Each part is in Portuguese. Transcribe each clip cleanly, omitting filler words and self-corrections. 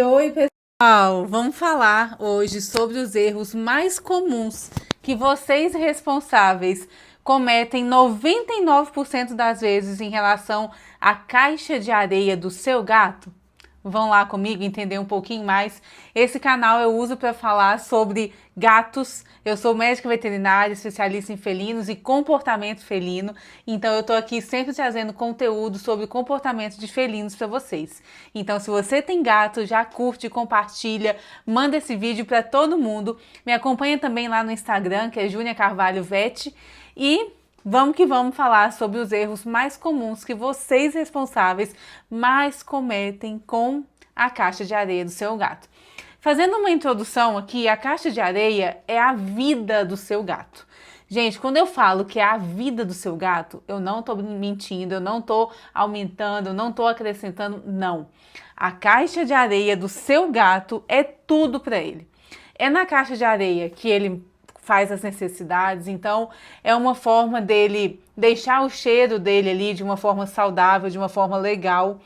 Oi, pessoal! Vamos falar hoje sobre os erros mais comuns que vocês responsáveis cometem 99% das vezes em relação à caixa de areia do seu gato. Vão lá comigo entender um pouquinho mais. Esse canal eu uso para falar sobre gatos. Eu sou médica veterinária, especialista em felinos e comportamento felino. Então eu tô aqui sempre trazendo conteúdo sobre comportamento de felinos para vocês. Então se você tem gato, já curte, compartilha, manda esse vídeo para todo mundo. Me acompanha também lá no Instagram, que é Júnia Carvalho Vet. E vamos que vamos falar sobre os erros mais comuns que vocês responsáveis mais cometem com a caixa de areia do seu gato. Fazendo uma introdução aqui, a caixa de areia é a vida do seu gato. Gente, quando eu falo que é a vida do seu gato, eu não estou mentindo, eu não estou aumentando, eu não estou acrescentando, não. A caixa de areia do seu gato é tudo para ele. É na caixa de areia que ele faz as necessidades, então é uma forma dele deixar o cheiro dele ali de uma forma saudável, de uma forma legal.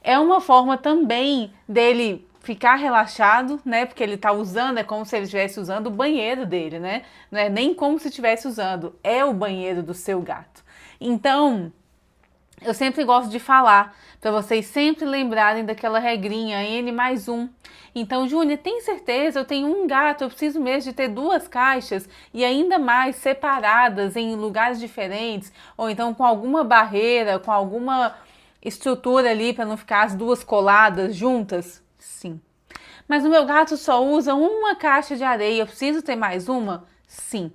É uma forma também dele ficar relaxado, né? Porque ele tá usando, é como se ele estivesse usando o banheiro dele, né? Não é nem como se estivesse usando, é o banheiro do seu gato. Então, eu sempre gosto de falar para vocês sempre lembrarem daquela regrinha N mais um. Então, Júnia, tem certeza? Eu tenho um gato, eu preciso mesmo de ter duas caixas e ainda mais separadas em lugares diferentes, ou então com alguma barreira, com alguma estrutura ali para não ficar as duas coladas juntas? Sim. Mas o meu gato só usa uma caixa de areia, eu preciso ter mais uma? Sim.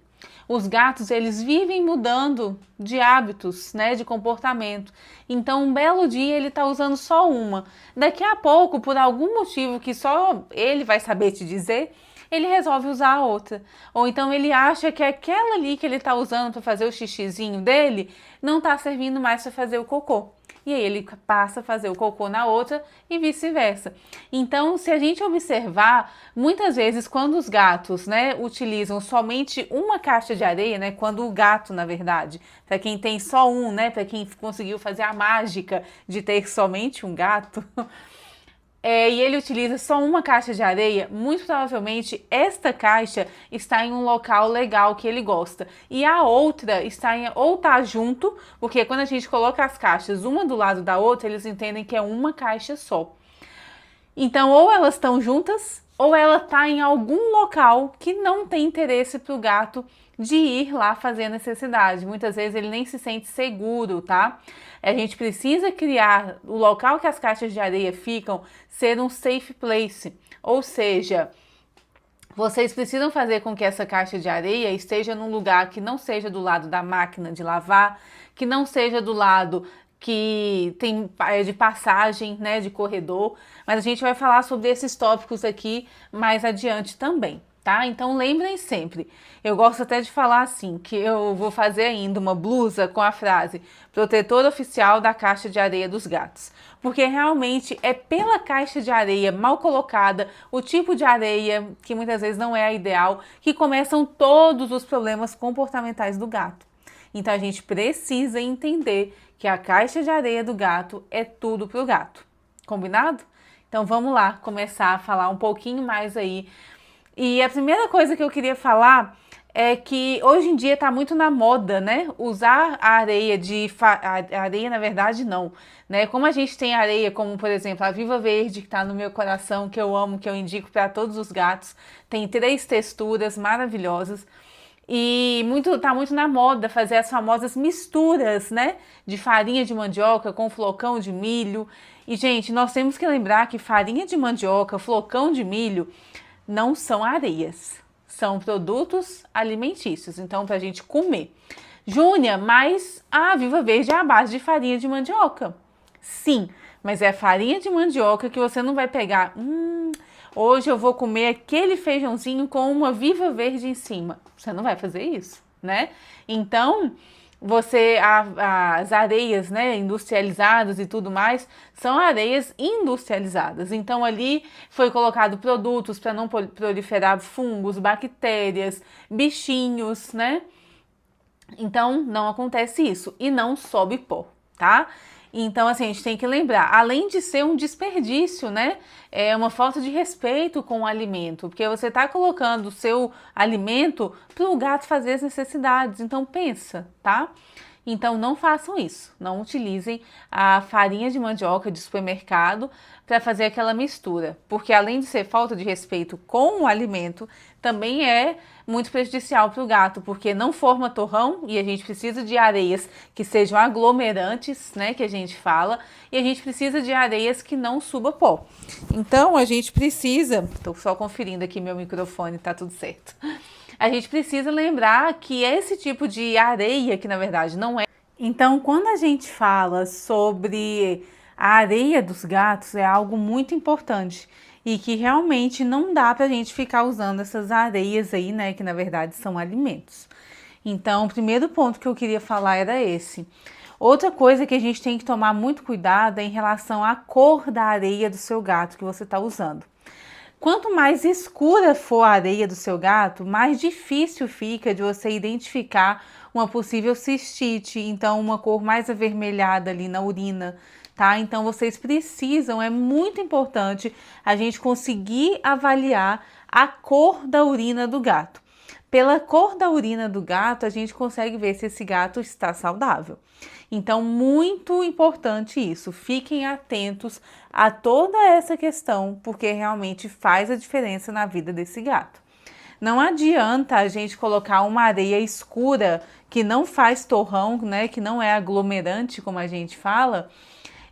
Os gatos, eles vivem mudando de hábitos, né, de comportamento. Então, um belo dia ele tá usando só uma. Daqui a pouco, por algum motivo que só ele vai saber te dizer, ele resolve usar a outra. Ou então ele acha que aquela ali que ele tá usando para fazer o xixizinho dele não tá servindo mais para fazer o cocô. E aí ele passa a fazer o cocô na outra e vice-versa. Então, se a gente observar, muitas vezes quando os gatos, né, utilizam somente uma caixa de areia, né, quando o gato, na verdade, para quem tem só um, né, para quem conseguiu fazer a mágica de ter somente um gato, e ele utiliza só uma caixa de areia, muito provavelmente esta caixa está em um local legal que ele gosta. E a outra está ou tá junto, porque quando a gente coloca as caixas uma do lado da outra, eles entendem que é uma caixa só. Então, ou elas estão juntas, ou ela está em algum local que não tem interesse para o gato de ir lá fazer a necessidade. Muitas vezes ele nem se sente seguro, tá? A gente precisa criar o local que as caixas de areia ficam ser um safe place, ou seja, vocês precisam fazer com que essa caixa de areia esteja num lugar que não seja do lado da máquina de lavar, que não seja do lado que tem de passagem, né, de corredor, mas a gente vai falar sobre esses tópicos aqui mais adiante também, tá? Então lembrem sempre, eu gosto até de falar assim, que eu vou fazer ainda uma blusa com a frase protetor oficial da caixa de areia dos gatos, porque realmente é pela caixa de areia mal colocada, o tipo de areia que muitas vezes não é a ideal, que começam todos os problemas comportamentais do gato. Então a gente precisa entender que a caixa de areia do gato é tudo para o gato. Combinado? Então vamos lá começar a falar um pouquinho mais aí. E a primeira coisa que eu queria falar é que hoje em dia está muito na moda, né? Usar a areia a areia, na verdade, não. Né? Como a gente tem areia, como por exemplo a Viva Verde, que está no meu coração, que eu amo, que eu indico para todos os gatos. Tem 3 texturas maravilhosas. E tá muito na moda fazer as famosas misturas, né? De farinha de mandioca com flocão de milho. E, gente, nós temos que lembrar que farinha de mandioca, flocão de milho, não são areias. São produtos alimentícios, então, pra gente comer. Júnia, mas a Viva Verde é a base de farinha de mandioca. Sim, mas é a farinha de mandioca que você não vai pegar. Hoje eu vou comer aquele feijãozinho com uma Viva Verde em cima. Você não vai fazer isso, né? Então, as areias, né, industrializadas e tudo mais, são areias industrializadas. Então, ali foi colocado produtos para não proliferar fungos, bactérias, bichinhos, né? Então, não acontece isso e não sobe pó, tá? Então, assim, a gente tem que lembrar, além de ser um desperdício, né? É uma falta de respeito com o alimento, porque você está colocando o seu alimento para o gato fazer as necessidades. Então, pensa, tá? Então não façam isso, não utilizem a farinha de mandioca de supermercado para fazer aquela mistura, porque além de ser falta de respeito com o alimento, também é muito prejudicial para o gato, porque não forma torrão e a gente precisa de areias que sejam aglomerantes, né, que a gente fala, e a gente precisa de areias que não suba pó. Então a gente precisa, estou só conferindo aqui meu microfone, tá tudo certo. A gente precisa lembrar que esse tipo de areia, que na verdade não é. Então, quando a gente fala sobre a areia dos gatos, é algo muito importante e que realmente não dá pra gente ficar usando essas areias aí, né, que na verdade são alimentos. Então, o primeiro ponto que eu queria falar era esse. Outra coisa que a gente tem que tomar muito cuidado é em relação à cor da areia do seu gato que você está usando. Quanto mais escura for a areia do seu gato, mais difícil fica de você identificar uma possível cistite, então uma cor mais avermelhada ali na urina, tá? Então vocês precisam, é muito importante a gente conseguir avaliar a cor da urina do gato. Pela cor da urina do gato, a gente consegue ver se esse gato está saudável. Então, muito importante isso. Fiquem atentos a toda essa questão, porque realmente faz a diferença na vida desse gato. Não adianta a gente colocar uma areia escura que não faz torrão, né? Que não é aglomerante, como a gente fala.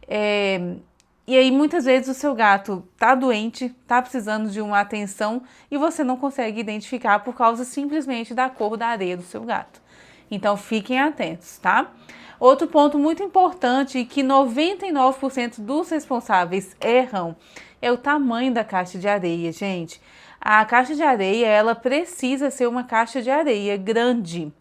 E aí, muitas vezes, o seu gato tá doente, tá precisando de uma atenção e você não consegue identificar por causa simplesmente da cor da areia do seu gato. Então, fiquem atentos, tá? Outro ponto muito importante que 99% dos responsáveis erram é o tamanho da caixa de areia, gente. A caixa de areia, ela precisa ser uma caixa de areia grande.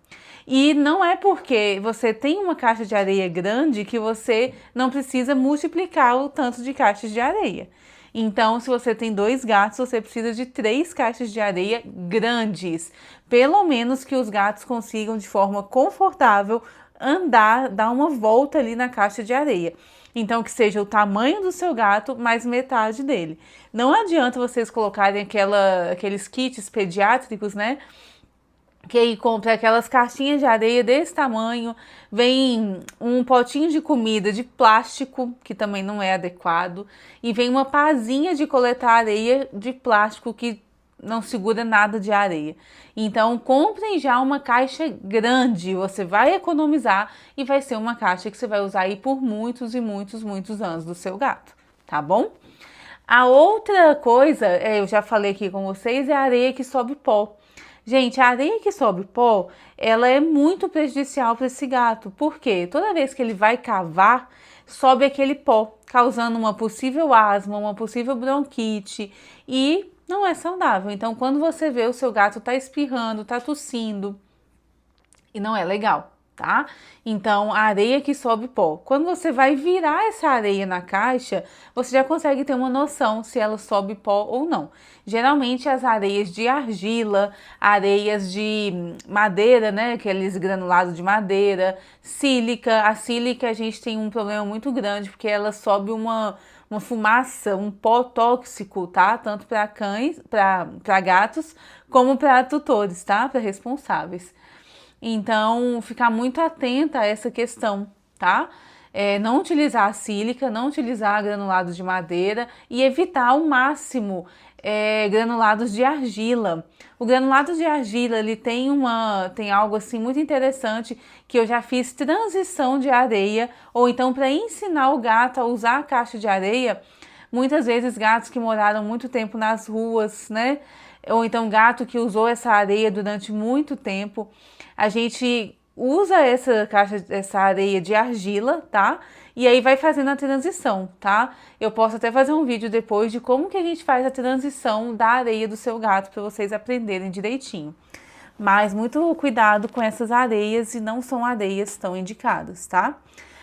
E não é porque você tem uma caixa de areia grande que você não precisa multiplicar o tanto de caixas de areia. Então, se você tem 2 gatos, você precisa de 3 caixas de areia grandes. Pelo menos que os gatos consigam, de forma confortável, andar, dar uma volta ali na caixa de areia. Então, que seja o tamanho do seu gato mais metade dele. Não adianta vocês colocarem aqueles kits pediátricos, né? Que aí compra aquelas caixinhas de areia desse tamanho, vem um potinho de comida de plástico, que também não é adequado, e vem uma pazinha de coletar areia de plástico que não segura nada de areia. Então, comprem já uma caixa grande, você vai economizar e vai ser uma caixa que você vai usar aí por muitos e muitos, muitos anos do seu gato, tá bom? A outra coisa, eu já falei aqui com vocês, é a areia que sobe pó. Gente, a areia que sobe pó, ela é muito prejudicial para esse gato, porque toda vez que ele vai cavar, sobe aquele pó, causando uma possível asma, uma possível bronquite e não é saudável. Então, quando você vê o seu gato tá espirrando, tá tossindo, e não é legal, tá? Então, a areia que sobe pó. Quando você vai virar essa areia na caixa, você já consegue ter uma noção se ela sobe pó ou não. Geralmente, as areias de argila, areias de madeira, né? Aqueles granulados de madeira, sílica. A sílica a gente tem um problema muito grande, porque ela sobe uma fumaça, um pó tóxico, tá? Tanto para cães, para gatos, como para tutores, tá? Para responsáveis. Então, ficar muito atenta a essa questão, tá? Não utilizar a sílica, não utilizar granulados de madeira e evitar ao máximo granulados de argila. O granulado de argila, ele tem algo assim muito interessante que eu já fiz transição de areia, ou então para ensinar o gato a usar a caixa de areia, muitas vezes gatos que moraram muito tempo nas ruas, né? Ou então gato que usou essa areia durante muito tempo. A gente usa essa areia de argila, tá? E aí vai fazendo a transição, tá? Eu posso até fazer um vídeo depois de como que a gente faz a transição da areia do seu gato para vocês aprenderem direitinho. Mas muito cuidado com essas areias e não são areias tão indicadas, tá?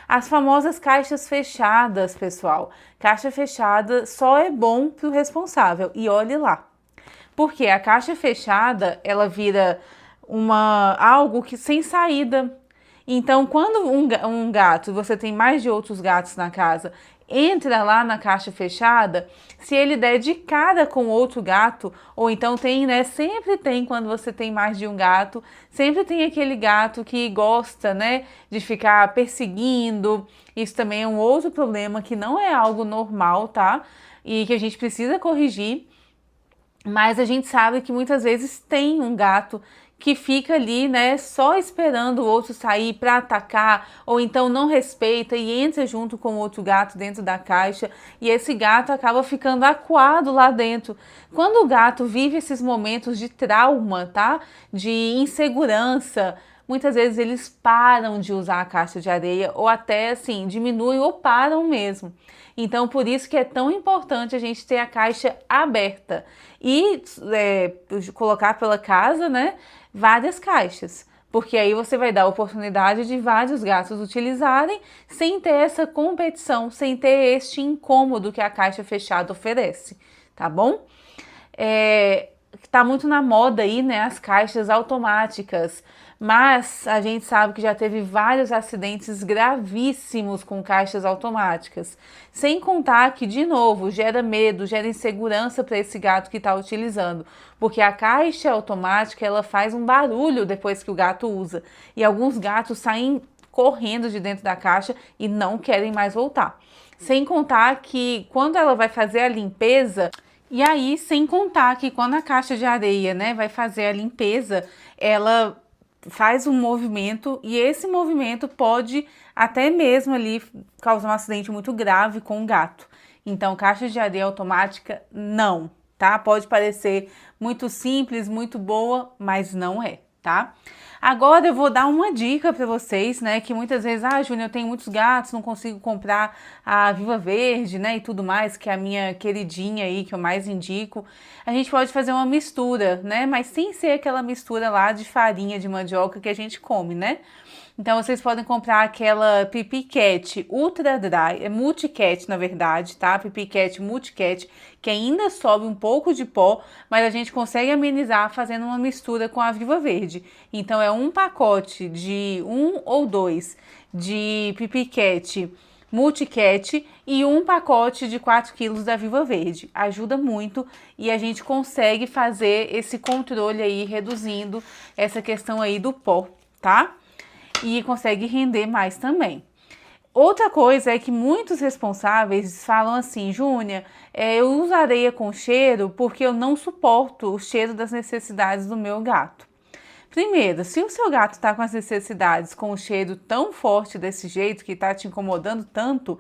As famosas caixas fechadas, pessoal. Caixa fechada só é bom para o responsável e olhe lá. Porque a caixa fechada, ela vira algo que sem saída. Então, quando um gato, você tem mais de outros gatos na casa, entra lá na caixa fechada, se ele der de cara com outro gato, ou então tem, né? Sempre tem, quando você tem mais de um gato, sempre tem aquele gato que gosta, né, de ficar perseguindo. Isso também é um outro problema que não é algo normal, tá? E que a gente precisa corrigir. Mas a gente sabe que muitas vezes tem um gato que fica ali, né, só esperando o outro sair para atacar, ou então não respeita e entra junto com o outro gato dentro da caixa, e esse gato acaba ficando acuado lá dentro. Quando o gato vive esses momentos de trauma, tá? De insegurança, muitas vezes eles param de usar a caixa de areia, ou até assim, diminuem ou param mesmo. Então, por isso que é tão importante a gente ter a caixa aberta e colocar pela casa, né, várias caixas. Porque aí você vai dar a oportunidade de vários gatos utilizarem sem ter essa competição, sem ter este incômodo que a caixa fechada oferece, tá bom? Tá muito na moda aí, né, as caixas automáticas, mas a gente sabe que já teve vários acidentes gravíssimos com caixas automáticas. Sem contar que, de novo, gera medo, gera insegurança para esse gato que está utilizando, porque a caixa automática ela faz um barulho depois que o gato usa, e alguns gatos saem correndo de dentro da caixa e não querem mais voltar. Sem contar que quando ela vai fazer a limpeza, e aí, sem contar que quando a caixa de areia, né, vai fazer a limpeza, ela faz um movimento e esse movimento pode até mesmo ali causar um acidente muito grave com o gato. Então, caixa de areia automática, não, tá? Pode parecer muito simples, muito boa, mas não é, tá? Agora eu vou dar uma dica para vocês, né, que muitas vezes, Júnior, eu tenho muitos gatos, não consigo comprar a Viva Verde, né, e tudo mais, que é a minha queridinha aí, que eu mais indico. A gente pode fazer uma mistura, né, mas sem ser aquela mistura lá de farinha de mandioca que a gente come, né? Então vocês podem comprar aquela Pipi Cat Ultra Dry, é Multicat na verdade, tá? Pipi Cat Multicat, que ainda sobe um pouco de pó, mas a gente consegue amenizar fazendo uma mistura com a Viva Verde. Então é um pacote de 1 ou 2 de Pipi Cat Multicat e um pacote de 4 quilos da Viva Verde. Ajuda muito e a gente consegue fazer esse controle aí, reduzindo essa questão aí do pó, tá? E consegue render mais também. Outra coisa é que muitos responsáveis falam assim, Júnia, eu uso areia com cheiro porque eu não suporto o cheiro das necessidades do meu gato. Primeiro, se o seu gato está com as necessidades com o cheiro tão forte desse jeito, que está te incomodando tanto,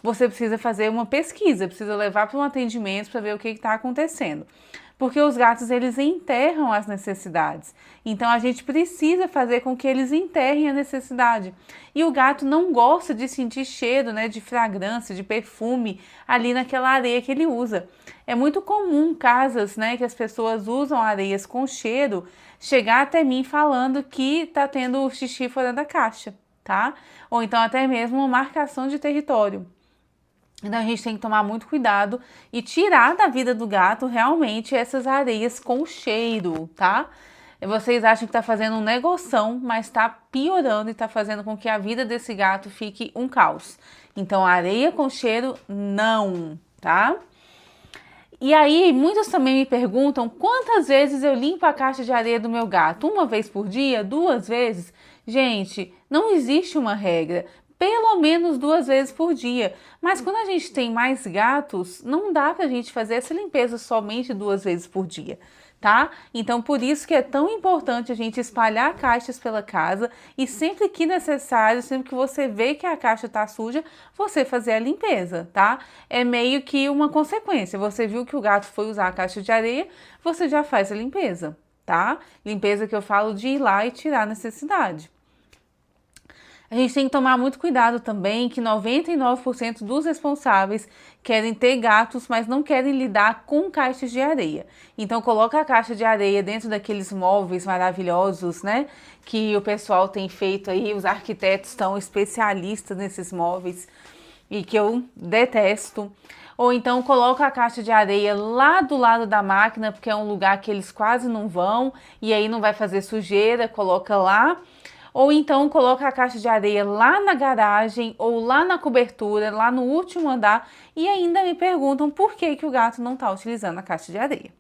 você precisa fazer uma pesquisa, precisa levar para um atendimento para ver o que está acontecendo. Porque os gatos, eles enterram as necessidades. Então, a gente precisa fazer com que eles enterrem a necessidade. E o gato não gosta de sentir cheiro, né, de fragrância, de perfume ali naquela areia que ele usa. É muito comum casas, né, que as pessoas usam areias com cheiro, chegar até mim falando que tá tendo xixi fora da caixa, tá? Ou então até mesmo uma marcação de território. Então a gente tem que tomar muito cuidado e tirar da vida do gato realmente essas areias com cheiro, tá? Vocês acham que tá fazendo um negoção, mas tá piorando e tá fazendo com que a vida desse gato fique um caos. Então areia com cheiro, não, tá? E aí, muitos também me perguntam quantas vezes eu limpo a caixa de areia do meu gato? Uma vez por dia? 2 vezes? Gente, não existe uma regra. Pelo menos 2 vezes por dia. Mas quando a gente tem mais gatos, não dá pra gente fazer essa limpeza somente 2 vezes por dia, tá? Então, por isso que é tão importante a gente espalhar caixas pela casa e sempre que necessário, sempre que você vê que a caixa tá suja, você fazer a limpeza, tá? É meio que uma consequência. Você viu que o gato foi usar a caixa de areia, você já faz a limpeza, tá? Limpeza que eu falo de ir lá e tirar a necessidade. A gente tem que tomar muito cuidado também que 99% dos responsáveis querem ter gatos, mas não querem lidar com caixas de areia. Então coloca a caixa de areia dentro daqueles móveis maravilhosos, né? Que o pessoal tem feito aí, os arquitetos estão especialistas nesses móveis e que eu detesto. Ou então coloca a caixa de areia lá do lado da máquina, porque é um lugar que eles quase não vão e aí não vai fazer sujeira, coloca lá. Ou então coloca a caixa de areia lá na garagem ou lá na cobertura, lá no último andar, e ainda me perguntam por que que o gato não está utilizando a caixa de areia.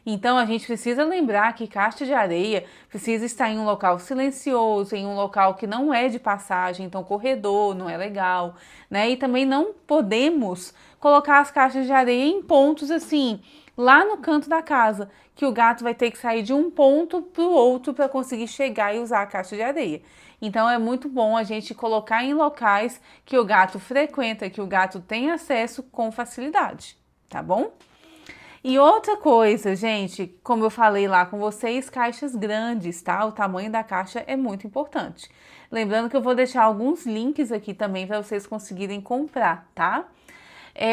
Então a gente precisa lembrar que caixa de areia precisa estar em um local silencioso, em um local que não é de passagem, então corredor não é legal, né? E também não podemos colocar as caixas de areia em pontos assim, lá no canto da casa, que o gato vai ter que sair de um ponto para o outro para conseguir chegar e usar a caixa de areia. Então é muito bom a gente colocar em locais que o gato frequenta, que o gato tem acesso com facilidade, tá bom? E outra coisa, gente, como eu falei lá com vocês, caixas grandes, tá? O tamanho da caixa é muito importante. Lembrando que eu vou deixar alguns links aqui também para vocês conseguirem comprar, tá?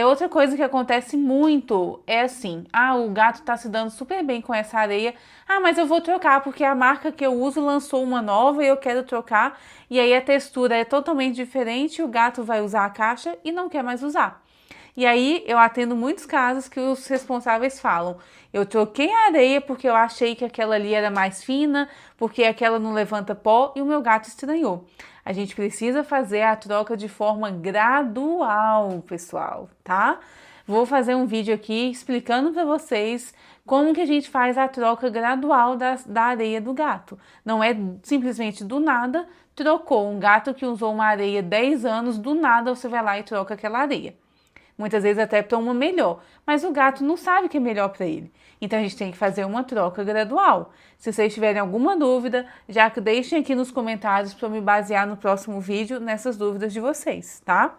Outra coisa que acontece muito é assim, o gato tá se dando super bem com essa areia, mas eu vou trocar porque a marca que eu uso lançou uma nova e eu quero trocar, e aí a textura é totalmente diferente, o gato vai usar a caixa e não quer mais usar. E aí eu atendo muitos casos que os responsáveis falam, eu troquei a areia porque eu achei que aquela ali era mais fina, porque aquela não levanta pó e o meu gato estranhou. A gente precisa fazer a troca de forma gradual, pessoal, tá? Vou fazer um vídeo aqui explicando para vocês como que a gente faz a troca gradual da areia do gato. Não é simplesmente do nada, trocou um gato que usou uma areia 10 anos, do nada você vai lá e troca aquela areia. Muitas vezes até para uma melhor, mas o gato não sabe que é melhor para ele. Então a gente tem que fazer uma troca gradual. Se vocês tiverem alguma dúvida, já que deixem aqui nos comentários para eu me basear no próximo vídeo nessas dúvidas de vocês, tá?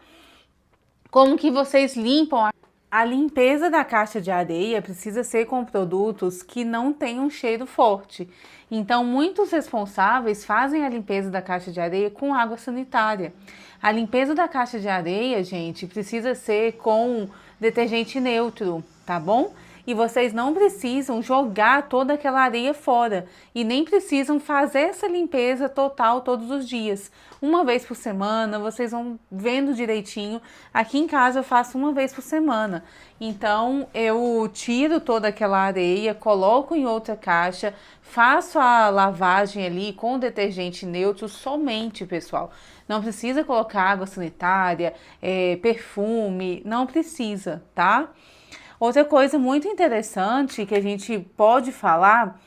Como que vocês limpam a limpeza da caixa de areia precisa ser com produtos que não tenham cheiro forte. Então, muitos responsáveis fazem a limpeza da caixa de areia com água sanitária. A limpeza da caixa de areia, gente, precisa ser com detergente neutro, tá bom? E vocês não precisam jogar toda aquela areia fora e nem precisam fazer essa limpeza total todos os dias. Uma vez por semana, vocês vão vendo direitinho. Aqui em casa eu faço uma vez por semana. Então eu tiro toda aquela areia, coloco em outra caixa, faço a lavagem ali com detergente neutro somente, pessoal. Não precisa colocar água sanitária, perfume, não precisa, tá? Outra coisa muito interessante que a gente pode falar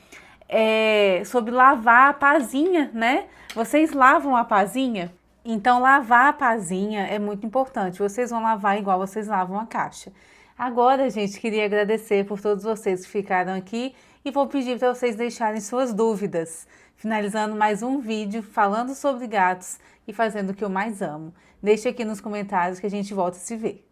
é sobre lavar a pazinha, né? Vocês lavam a pazinha? Então, lavar a pazinha é muito importante. Vocês vão lavar igual vocês lavam a caixa. Agora, gente, queria agradecer por todos vocês que ficaram aqui e vou pedir para vocês deixarem suas dúvidas. Finalizando mais um vídeo falando sobre gatos e fazendo o que eu mais amo. Deixe aqui nos comentários que a gente volta a se ver.